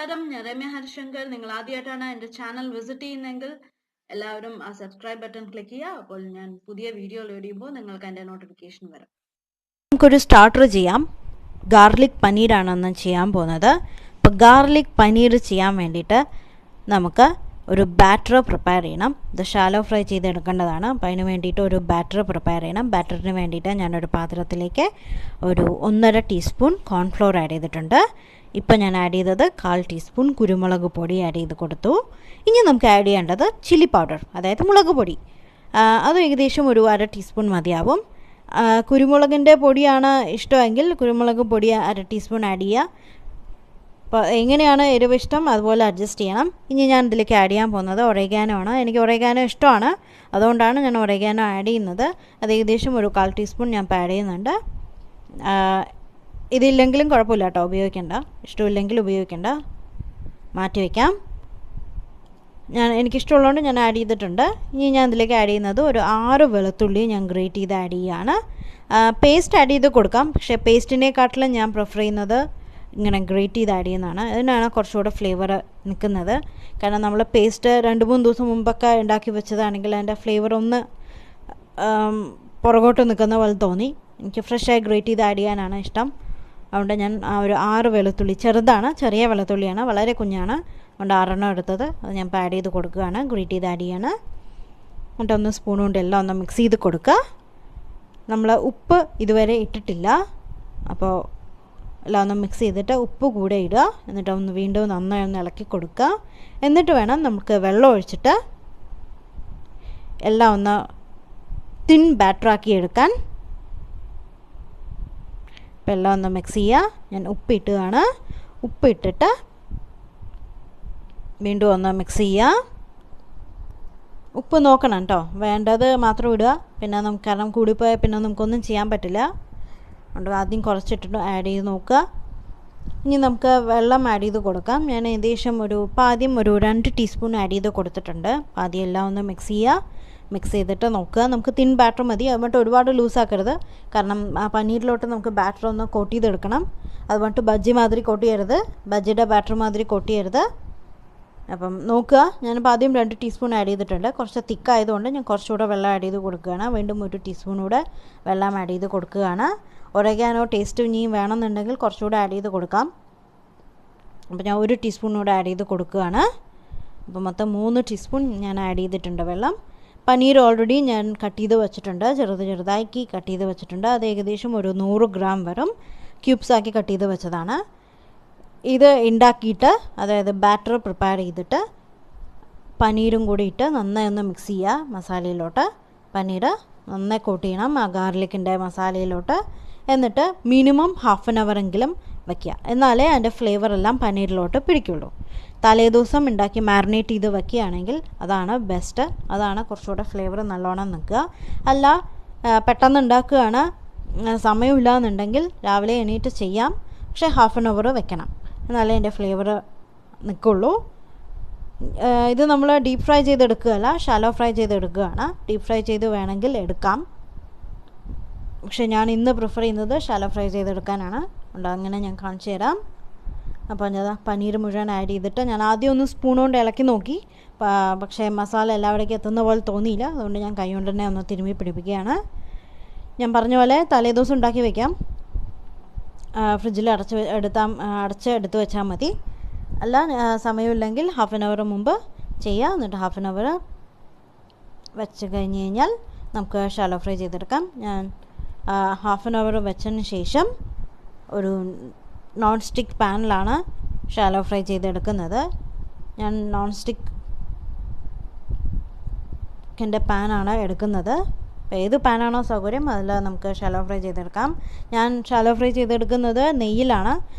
നമസ്കാരം, ഞാൻ രമ്യ ഹരിശങ്കർ. നിങ്ങൾ ആദ്യമായിട്ടാണ് എൻ്റെ ചാനൽ വിസിറ്റ് ചെയ്യുന്നതെങ്കിൽ എല്ലാവരും ആ സബ്സ്ക്രൈബ് ബട്ടൺ ക്ലിക്ക് ചെയ്യുക. അപ്പോൾ ഞാൻ പുതിയ വീഡിയോ ലോഡ് ചെയ്യുമ്പോൾ നിങ്ങൾക്ക് എൻ്റെ നോട്ടിഫിക്കേഷൻ വരും. നമുക്കൊരു സ്റ്റാർട്ടർ ചെയ്യാം. ഗാർലിക് പനീരാണ് ചെയ്യാൻ പോകുന്നത്. അപ്പോൾ ഗാർലിക് പനീർ ചെയ്യാൻ വേണ്ടിയിട്ട് നമുക്ക് ഒരു ബാറ്റർ പ്രിപ്പയർ ചെയ്യണം. ഇത് ഷാലോ ഫ്രൈ ചെയ്തെടുക്കേണ്ടതാണ്. അപ്പോൾ അതിന് വേണ്ടിയിട്ട് ഒരു ബാറ്റർ പ്രിപ്പയർ ചെയ്യണം. ബാറ്ററിന് വേണ്ടിയിട്ട് ഞാനൊരു പാത്രത്തിലേക്ക് ഒരു 1.5 ടീസ്പൂൺ കോൺഫ്ലോർ ആഡ് ചെയ്തിട്ടുണ്ട്. ഇപ്പോൾ ഞാൻ ആഡ് ചെയ്തത് 1/4 ടീസ്പൂൺ കുരുമുളക് പൊടി ആഡ് ചെയ്ത് കൊടുത്തു. ഇനി നമുക്ക് ആഡ് ചെയ്യേണ്ടത് ചില്ലി പൗഡർ, അതായത് മുളക് പൊടി. അത് ഏകദേശം ഒരു 1/2 ടീസ്പൂൺ മതിയാവും. കുരുമുളകിൻ്റെ പൊടിയാണ് ഇഷ്ടമെങ്കിൽ കുരുമുളക് പൊടി 1/2 ടീസ്പൂൺ ആഡ് ചെയ്യുക. അപ്പോൾ എങ്ങനെയാണ് എരിവ് ഇഷ്ടം അതുപോലെ അഡ്ജസ്റ്റ് ചെയ്യണം. ഇനി ഞാൻ ഇതിലേക്ക് ആഡ് ചെയ്യാൻ പോകുന്നത് ഒറേഗാനോ ആണ്. എനിക്ക് ഒറേഗാനോ ഇഷ്ടമാണ്, അതുകൊണ്ടാണ് ഞാൻ ഒറേഗാനോ ആഡ് ചെയ്യുന്നത്. അത് ഏകദേശം ഒരു 1/4 ടീസ്പൂൺ ഞാൻ ആഡ് ചെയ്യുന്നുണ്ട്. ഇതില്ലെങ്കിലും കുഴപ്പമില്ല കേട്ടോ, ഉപയോഗിക്കേണ്ട. ഇഷ്ടമില്ലെങ്കിൽ ഉപയോഗിക്കേണ്ട, മാറ്റി വയ്ക്കാം. എനിക്കിഷ്ടമുള്ളതുകൊണ്ട് ഞാൻ ആഡ് ചെയ്തിട്ടുണ്ട്. ഇനി ഞാൻ ഇതിലേക്ക് ആഡ് ചെയ്യുന്നത് ഒരു 6 വെളുത്തുള്ളി ഞാൻ ഗ്രേറ്റ് ചെയ്ത് ആഡ് ചെയ്യുകയാണ്. പേസ്റ്റ് ആഡ് ചെയ്ത് കൊടുക്കാം, പക്ഷേ പേസ്റ്റിനെക്കാട്ടിലും ഞാൻ പ്രിഫർ ചെയ്യുന്നത് ഇങ്ങനെ ഗ്രേറ്റ് ചെയ്ത് ആഡ് ചെയ്യുന്നതാണ്. അതിനാണ് കുറച്ചുകൂടെ ഫ്ലേവർ നിൽക്കുന്നത്. കാരണം നമ്മൾ പേസ്റ്റ് 2-3 ദിവസം മുമ്പൊക്കെ ഉണ്ടാക്കി വെച്ചതാണെങ്കിൽ അതിൻ്റെ ഫ്ലേവർ ഒന്ന് പുറകോട്ട് നിൽക്കുന്ന പോലെ തോന്നി. എനിക്ക് ഫ്രഷായി ഗ്രേറ്റ് ചെയ്ത് ആഡ് ചെയ്യാനാണ് ഇഷ്ടം. അതുകൊണ്ട് ഞാൻ ഒരു 6 വെളുത്തുള്ളി, ചെറുതാണ്, ചെറിയ വെളുത്തുള്ളിയാണ്, വളരെ കുഞ്ഞാണ്, അതുകൊണ്ട് 6 എടുത്തത്. അത് ഞാൻ ആഡ് ചെയ്ത് കൊടുക്കുകയാണ്, ഗ്രേറ്റ് ചെയ്ത് ആഡ് ചെയ്യാണ്. എന്നിട്ട് 1 സ്പൂൺ കൊണ്ട് എല്ലാം ഒന്ന് മിക്സ് ചെയ്ത് കൊടുക്കുക. നമ്മൾ ഉപ്പ് ഇതുവരെ ഇട്ടിട്ടില്ല, അപ്പോൾ എല്ലാം ഒന്ന് മിക്സ് ചെയ്തിട്ട് ഉപ്പ് കൂടെ ഇടുക. എന്നിട്ട് വീണ്ടും നന്നായി ഒന്ന് ഇളക്കി കൊടുക്കുക. എന്നിട്ട് വേണം നമുക്ക് വെള്ളം ഒഴിച്ചിട്ട് എല്ലാം ഒന്ന് തിൻ ബാറ്ററാക്കി എടുക്കാൻ. അപ്പോൾ എല്ലാം ഒന്ന് മിക്സ് ചെയ്യുക. ഞാൻ ഉപ്പിട്ടുകയാണ്. ഉപ്പിട്ടിട്ട് വീണ്ടും ഒന്ന് മിക്സ് ചെയ്യുക. ഉപ്പ് നോക്കണം കേട്ടോ, വേണ്ടത് മാത്രം ഇടുക. പിന്നെ നമുക്ക് കാരണം കൂടിപ്പോയാൽ പിന്നെ നമുക്കൊന്നും ചെയ്യാൻ പറ്റില്ല. അതുകൊണ്ട് ആദ്യം കുറച്ചിട്ടിട്ട് ആഡ് ചെയ്ത് നോക്കുക. ഇനി നമുക്ക് വെള്ളം ആഡ് ചെയ്ത് കൊടുക്കാം. ഞാൻ ഏകദേശം ആദ്യം ഒരു 2 ടീസ്പൂൺ ആഡ് ചെയ്ത് കൊടുത്തിട്ടുണ്ട്. ആദ്യം എല്ലാം ഒന്ന് മിക്സ് ചെയ്യുക. മിക്സ് ചെയ്തിട്ട് നോക്കുക. നമുക്ക് തിൻ ബാറ്റർ മതി, അതുകൊണ്ട് ഒരുപാട് ലൂസാക്കരുത്. കാരണം ആ പനീരിലോട്ട് നമുക്ക് ബാറ്റർ ഒന്ന് കോട്ട് ചെയ്തെടുക്കണം. അതുകൊണ്ട് ബജ്ജി മാതിരി കോട്ട് ചെയ്യരുത്, ബജ്ജിയുടെ ബാറ്റർ മാതിരി കോട്ട് ചെയ്യരുത്. അപ്പം നോക്കുക. ഞാനിപ്പോൾ ആദ്യം 2 ടീസ്പൂൺ ആഡ് ചെയ്തിട്ടുണ്ട്. കുറച്ച് തിക്കായതുകൊണ്ട് ഞാൻ കുറച്ചുകൂടെ വെള്ളം ആഡ് ചെയ്ത് കൊടുക്കുകയാണ്. വീണ്ടും 1 ടീസ്പൂൺ കൂടെ വെള്ളം ആഡ് ചെയ്ത് കൊടുക്കുകയാണ്. ഒറേഗാനോ ടേസ്റ്റ് ഇനിയും വേണമെന്നുണ്ടെങ്കിൽ കുറച്ചുകൂടെ ആഡ് ചെയ്ത് കൊടുക്കാം. അപ്പോൾ ഞാൻ 1 ടീസ്പൂൺ കൂടെ ആഡ് ചെയ്ത് കൊടുക്കുകയാണ്. അപ്പോൾ മൊത്തം 3 ടീസ്പൂൺ ഞാൻ ആഡ് ചെയ്തിട്ടുണ്ട് വെള്ളം. പനീർ ഓൾറെഡി ഞാൻ കട്ട് ചെയ്ത് വെച്ചിട്ടുണ്ട്, ചെറുതാക്കി കട്ട് ചെയ്ത് വെച്ചിട്ടുണ്ട്. അത് ഏകദേശം ഒരു 100 ഗ്രാം വരും. ക്യൂബ്സാക്കി കട്ട് ചെയ്ത് വെച്ചതാണ്. ഇത് ഉണ്ടാക്കിയിട്ട്, അതായത് ബാറ്റർ പ്രിപ്പയർ ചെയ്തിട്ട് പനീരും കൂടി ഇട്ട് നന്നായി ഒന്ന് മിക്സ് ചെയ്യുക. മസാലയിലോട്ട് പനീർ നന്നായി കോട്ട് ചെയ്യണം, ആ ഗാർലിക്കിൻ്റെ മസാലയിലോട്ട്. എന്നിട്ട് മിനിമം ½ ആൻ അവറെങ്കിലും വയ്ക്കുക, എന്നാലേ അതിൻ്റെ ഫ്ലേവറെല്ലാം പനീരിലോട്ട് പിടിക്കുള്ളൂ. തലേദിവസം ഉണ്ടാക്കി മാരിനേറ്റ് ചെയ്ത് വയ്ക്കുകയാണെങ്കിൽ അതാണ് ബെസ്റ്റ്. അതാണ് കുറച്ചുകൂടെ ഫ്ലേവർ നല്ലോണം നിൽക്കുക. അല്ല പെട്ടെന്ന് ഉണ്ടാക്കുകയാണ്, സമയമില്ല എന്നുണ്ടെങ്കിൽ രാവിലെ എണീറ്റ് ചെയ്യാം, പക്ഷേ ½ ആൻ അവർ വെക്കണം, എന്നാലേ അതിൻ്റെ ഫ്ലേവർ നിൽക്കുള്ളൂ. ഇത് നമ്മൾ ഡീപ്പ് ഫ്രൈ ചെയ്തെടുക്കുകയല്ല, ഷാലോ ഫ്രൈ ചെയ്തെടുക്കുകയാണ്. ഡീപ്പ് ഫ്രൈ ചെയ്ത് വേണമെങ്കിൽ എടുക്കാം, പക്ഷേ ഞാൻ ഇന്ന് പ്രിഫർ ചെയ്യുന്നത് ഷാലോ ഫ്രൈ ചെയ്തെടുക്കാനാണ്. അതുകൊണ്ട് അങ്ങനെ ഞാൻ കാണിച്ചു തരാം. അപ്പോൾ ഞാൻ പനീർ മുഴുവൻ ആഡ് ചെയ്തിട്ട് ഞാൻ ആദ്യം ഒന്ന് സ്പൂൺ കൊണ്ട് ഇളക്കി നോക്കി, പക്ഷേ മസാല എല്ലാവിടേക്കും എത്തുന്ന പോലെ തോന്നിയില്ല. അതുകൊണ്ട് ഞാൻ കൈ കൊണ്ട് തന്നെ ഒന്ന് തിരുമ്മി പിടിപ്പിക്കുകയാണ്. ഞാൻ പറഞ്ഞ പോലെ തലേദിവസം ഉണ്ടാക്കി വയ്ക്കാം, ഫ്രിഡ്ജിൽ അടച്ച് എടുത്ത് വെച്ചാൽ മതി. അല്ല സമയമില്ലെങ്കിൽ ½ ആൻ അവർ മുമ്പ് ചെയ്യുക. എന്നിട്ട് ½ ആൻ അവർ വെച്ച് കഴിഞ്ഞ് കഴിഞ്ഞാൽ നമുക്ക് ഷാലോ ഫ്രൈ ചെയ്തെടുക്കാം. ഞാൻ ½ ആൻ അവർ വെച്ചതിന് ശേഷം ഒരു നോൺ സ്റ്റിക്ക് പാനിലാണ് ഷാലോ ഫ്രൈ ചെയ്തെടുക്കുന്നത്. ഞാൻ നോൺ സ്റ്റിക്കിൻ്റെ പാനാണ് എടുക്കുന്നത്. അപ്പോൾ ഏത് പാനാണോ സൗകര്യം അതിൽ നമുക്ക് ഷാലോ ഫ്രൈ ചെയ്തെടുക്കാം. ഞാൻ ഷാലോ ഫ്രൈ ചെയ്തെടുക്കുന്നത് നെയ്യിലാണ്.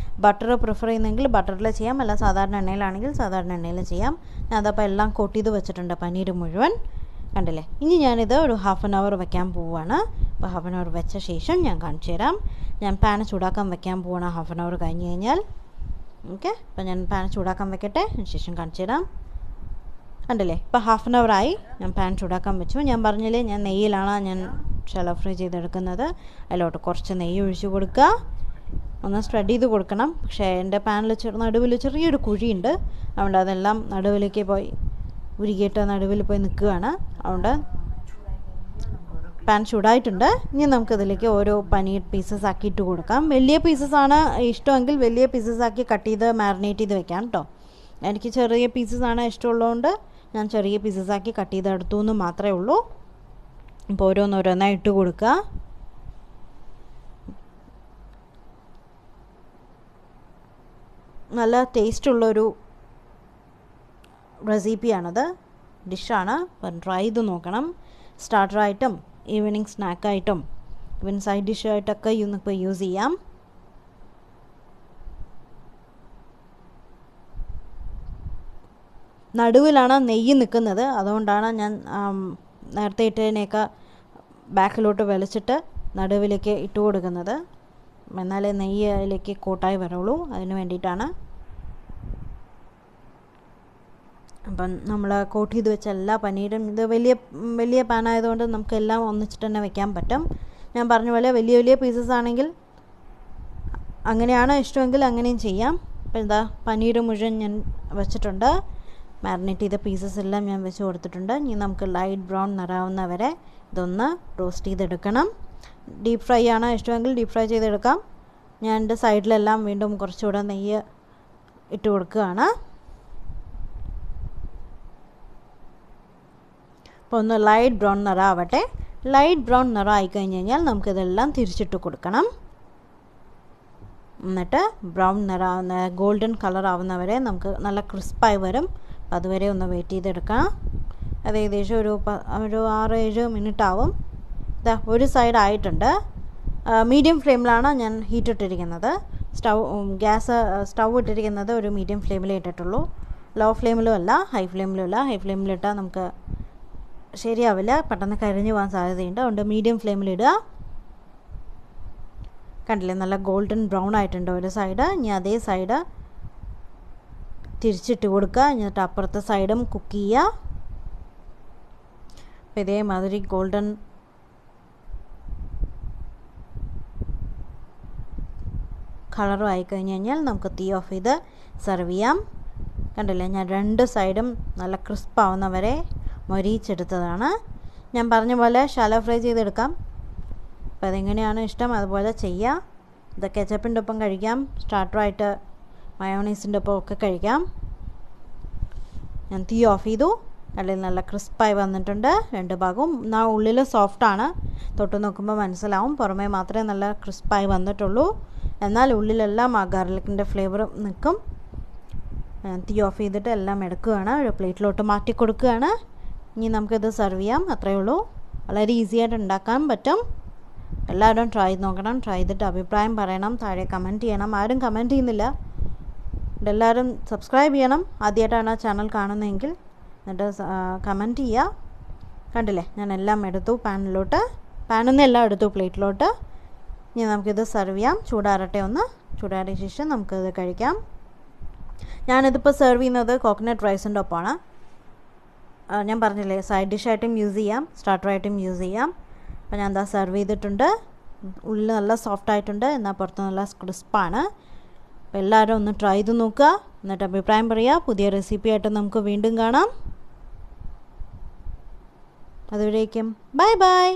ബട്ടർ പ്രിഫർ ചെയ്യുന്നെങ്കിൽ ബട്ടറിൽ ചെയ്യാം, അല്ല സാധാരണ എണ്ണയിലാണെങ്കിൽ സാധാരണ എണ്ണയിൽ ചെയ്യാം. ഞാൻ അതപ്പോൾ എല്ലാം കോട്ട് ചെയ്ത് വെച്ചിട്ടുണ്ട്, പനീർ മുഴുവൻ കണ്ടില്ലേ. ഇനി ഞാനിത് ഒരു ½ ആൻ അവർ വയ്ക്കാൻ പോവുകയാണ്. അപ്പോൾ ½ ആൻ അവർ വെച്ച ശേഷം ഞാൻ കാണിച്ചു തരാം. ഞാൻ പാൻ ചൂടാക്കാൻ വയ്ക്കാൻ പോവുകയാണ് ½ ആൻ അവർ കഴിഞ്ഞ് കഴിഞ്ഞാൽ. ഓക്കെ, അപ്പോൾ ഞാൻ പാൻ ചൂടാക്കാൻ വെക്കട്ടെ, അതിന് ശേഷം കാണിച്ചു തരാം. കണ്ടില്ലേ, ഇപ്പോൾ ½ ആൻ അവർ ആയി. ഞാൻ പാൻ ചൂടാക്കാൻ വെച്ചു. ഞാൻ പറഞ്ഞില്ലേ, ഞാൻ നെയ്യിലാണ് ഞാൻ ഷാലോ ഫ്രൈ ചെയ്തെടുക്കുന്നത്. അതിലോട്ട് കുറച്ച് നെയ്യ് ഒഴിച്ച് കൊടുക്കുക. ഒന്ന് സ്പ്രെഡ് ചെയ്ത് കൊടുക്കണം. പക്ഷേ എൻ്റെ പാനിൽ നടുവിൽ ചെറിയൊരു കുഴിയുണ്ട്, അതുകൊണ്ട് അതെല്ലാം നടുവിലേക്ക് പോയി ഉരുകിയിട്ട് നടുവിൽ പോയി നിൽക്കുകയാണ്. അതുകൊണ്ട് പാൻ ചൂടായിട്ടുണ്ട്. ഇനി നമുക്കിതിലേക്ക് ഓരോ പനീർ പീസസ് ആക്കി ഇട്ട് കൊടുക്കാം. വലിയ പീസസാണ് ഇഷ്ടമെങ്കിൽ വലിയ പീസസ് ആക്കി കട്ട് ചെയ്ത് മാരിനേറ്റ് ചെയ്ത് വെക്കാം കേട്ടോ. എനിക്ക് ചെറിയ പീസസാണ് ഇഷ്ടമുള്ളതുകൊണ്ട് ഞാൻ ചെറിയ പീസസ് ആക്കി കട്ട് ചെയ്ത് എടുത്തു എന്ന് മാത്രമേ ഉള്ളൂ. അപ്പോൾ ഓരോന്നോരോന്നായി ഇട്ട് കൊടുക്കുക. നല്ല ടേസ്റ്റുള്ളൊരു റെസിപ്പിയാണത്, ഡിഷാണ്. അപ്പം ട്രൈ ചെയ്ത് നോക്കണം. സ്റ്റാർട്ടറായിട്ടും ഈവനിങ് സ്നാക്കായിട്ടും ഈവൻ സൈഡ് ഡിഷായിട്ടൊക്കെ ഇപ്പോൾ യൂസ് ചെയ്യാം. നടുവിലാണ് നെയ്യ് നിൽക്കുന്നത്, അതുകൊണ്ടാണ് ഞാൻ നേരത്തെ ഇട്ടതിനെയൊക്കെ ബാക്കിലോട്ട് വലിച്ചിട്ട് നടുവിലേക്ക് ഇട്ട് കൊടുക്കുന്നത്. എന്നാലേ നെയ്യ് അതിലേക്ക് കോട്ടായി വരുള്ളൂ, അതിന് വേണ്ടിയിട്ടാണ്. അപ്പം നമ്മൾ കോട്ട് ചെയ്ത് വെച്ച എല്ലാ പനീരും, ഇത് വലിയ പാനായതുകൊണ്ട് നമുക്കെല്ലാം ഒന്നിച്ചിട്ട് തന്നെ വെക്കാൻ പറ്റും. ഞാൻ പറഞ്ഞ പോലെ വലിയ വലിയ പീസസ് ആണെങ്കിൽ അങ്ങനെയാണ് ഇഷ്ടമെങ്കിൽ അങ്ങനെയും ചെയ്യാം. അപ്പോൾ എന്താ പനീർ മുഴുവൻ ഞാൻ വെച്ചിട്ടുണ്ട്. മാരിനേറ്റ് ചെയ്ത പീസസ് എല്ലാം ഞാൻ വെച്ച് കൊടുത്തിട്ടുണ്ട്. ഇനി നമുക്ക് ലൈറ്റ് ബ്രൗൺ നിറാവുന്നവരെ ഇതൊന്ന് റോസ്റ്റ് ചെയ്തെടുക്കണം. ഡീപ്പ് ഫ്രൈ ആണ് ഇഷ്ടമെങ്കിൽ ഡീപ്പ് ഫ്രൈ ചെയ്തെടുക്കാം. ഞാൻ എൻ്റെ സൈഡിലെല്ലാം വീണ്ടും കുറച്ചുകൂടെ നെയ്യ് ഇട്ട് കൊടുക്കുകയാണ്. അപ്പോൾ ഒന്ന് ലൈറ്റ് ബ്രൗൺ നിറാവട്ടെ. ലൈറ്റ് ബ്രൗൺ നിറം ആയിക്കഴിഞ്ഞ് കഴിഞ്ഞാൽ നമുക്കിതെല്ലാം തിരിച്ചിട്ട് കൊടുക്കണം. എന്നിട്ട് ബ്രൗൺ നിറാവുന്ന ഗോൾഡൻ കളർ ആവുന്നവരെ നമുക്ക് നല്ല ക്രിസ്പായി വരും. അപ്പോൾ അതുവരെ ഒന്ന് വെയിറ്റ് ചെയ്തെടുക്കണം. അത് ഏകദേശം ഒരു 6-7 മിനിറ്റ് ആവും. ഇതാ ഒരു സൈഡ് ആയിട്ടുണ്ട്. മീഡിയം ഫ്ലെയിമിലാണ് ഞാൻ ഹീറ്റ് ഇട്ടിരിക്കുന്നത്. സ്റ്റൗ ഇട്ടിരിക്കുന്നത് ഒരു മീഡിയം ഫ്ലെയിമിലേ ഇട്ടിട്ടുള്ളൂ. ലോ ഫ്ലെയിമിലും അല്ല ഹൈ ഫ്ലെയിമിലും അല്ല. ഹൈ ഫ്ലെയിമിലിട്ടാൽ നമുക്ക് ശരിയാവില്ല, പെട്ടെന്ന് കരിഞ്ഞു പോകാൻ സാധ്യതയുണ്ട്. അതുകൊണ്ട് മീഡിയം ഫ്ലെയിമിലിടുക. കണ്ടില്ലേ, നല്ല ഗോൾഡൻ ബ്രൗൺ ആയിട്ടുണ്ട് ഒരു സൈഡ്. ഇനി അതേ സൈഡ് തിരിച്ചിട്ട് കൊടുക്കുക. എന്നിട്ട് അപ്പുറത്തെ സൈഡും കുക്ക് ചെയ്യുക. അപ്പോൾ ഇതേമാതിരി ഗോൾഡൻ കളറും ആയിക്കഴിഞ്ഞ് കഴിഞ്ഞാൽ നമുക്ക് തീ ഓഫ് ചെയ്ത് സെർവ് ചെയ്യാം. കണ്ടില്ലേ, ഞാൻ 2 സൈഡും നല്ല ക്രിസ്പാവുന്നവരെ മൊരിയിച്ചെടുത്തതാണ്. ഞാൻ പറഞ്ഞ പോലെ ഷാലോ ഫ്രൈ ചെയ്തെടുക്കാം. അപ്പോൾ അതെങ്ങനെയാണ് ഇഷ്ടം അതുപോലെ ചെയ്യുക. ഇത് കെച്ചപ്പിൻ്റെ ഒപ്പം കഴിക്കാം, സ്റ്റാർട്ടറായിട്ട് മയോണൈസിൻ്റെ ഒപ്പം ഒക്കെ കഴിക്കാം. ഞാൻ തീ ഓഫ് ചെയ്തു. അല്ലെങ്കിൽ നല്ല ക്രിസ്പായി വന്നിട്ടുണ്ട് 2 ഭാഗവും. ഉള്ളിൽ സോഫ്റ്റാണ്, തൊട്ട് നോക്കുമ്പോൾ മനസ്സിലാവും. പുറമേ മാത്രമേ നല്ല ക്രിസ്പായി വന്നിട്ടുള്ളൂ, എന്നാൽ ഉള്ളിലെല്ലാം ആ ഗാർലിക്കിൻ്റെ ഫ്ലേവർ നിൽക്കും. തീ ഓഫ് ചെയ്തിട്ട് എല്ലാം എടുക്കുകയാണ്, ഒരു പ്ലേറ്റിലോട്ട് മാറ്റി കൊടുക്കുകയാണ്. ഇനി നമുക്കിത് സെർവ് ചെയ്യാം. അത്രയേ ഉള്ളൂ. വളരെ ഈസി ആയിട്ട് ഉണ്ടാക്കാൻ പറ്റും. എല്ലാവരും ട്രൈ ചെയ്ത് നോക്കണം. ട്രൈ ചെയ്തിട്ട് അഭിപ്രായം പറയണം, താഴെ കമൻറ്റ് ചെയ്യണം. ആരും കമൻറ്റ് ചെയ്യുന്നില്ല. എല്ലാവരും സബ്സ്ക്രൈബ് ചെയ്യണം ആദ്യമായിട്ടാണ് ചാനൽ കാണുന്നതെങ്കിൽ. എന്നിട്ട് കമൻറ്റ് ചെയ്യുക. കണ്ടില്ലേ, ഞാൻ എല്ലാം എടുത്തു പാനിൽ നിന്ന് എല്ലാം എടുത്തു പ്ലേറ്റിലോട്ട്. ഇനി നമുക്കിത് സെർവ് ചെയ്യാം. ചൂടാറട്ടെ ഒന്ന്. ചൂടാറിയ ശേഷം നമുക്കിത് കഴിക്കാം. ഞാനിതിപ്പോൾ സെർവ് ചെയ്യുന്നത് കോക്കനട്ട് റൈസിൻ്റെ ഒപ്പമാണ്. ഞാൻ പറഞ്ഞില്ലേ, സൈഡ് ഡിഷായിട്ടും യൂസ് ചെയ്യാം, സ്റ്റാർട്ടറായിട്ടും യൂസ് ചെയ്യാം. അപ്പോൾ ഞാൻ എന്താ സെർവ് ചെയ്തിട്ടുണ്ട്. ഉള്ളിൽ നല്ല സോഫ്റ്റ് ആയിട്ടുണ്ട്, എന്നാൽ പുറത്ത് നല്ല ക്രിസ്പാണ്. അപ്പോൾ എല്ലാവരും ഒന്ന് ട്രൈ ചെയ്ത് നോക്കുക, എന്നിട്ട് അഭിപ്രായം പറയുക. പുതിയ റെസിപ്പി ആയിട്ട് നമുക്ക് വീണ്ടും കാണാം. അതുവരേക്കും ബൈ ബൈ.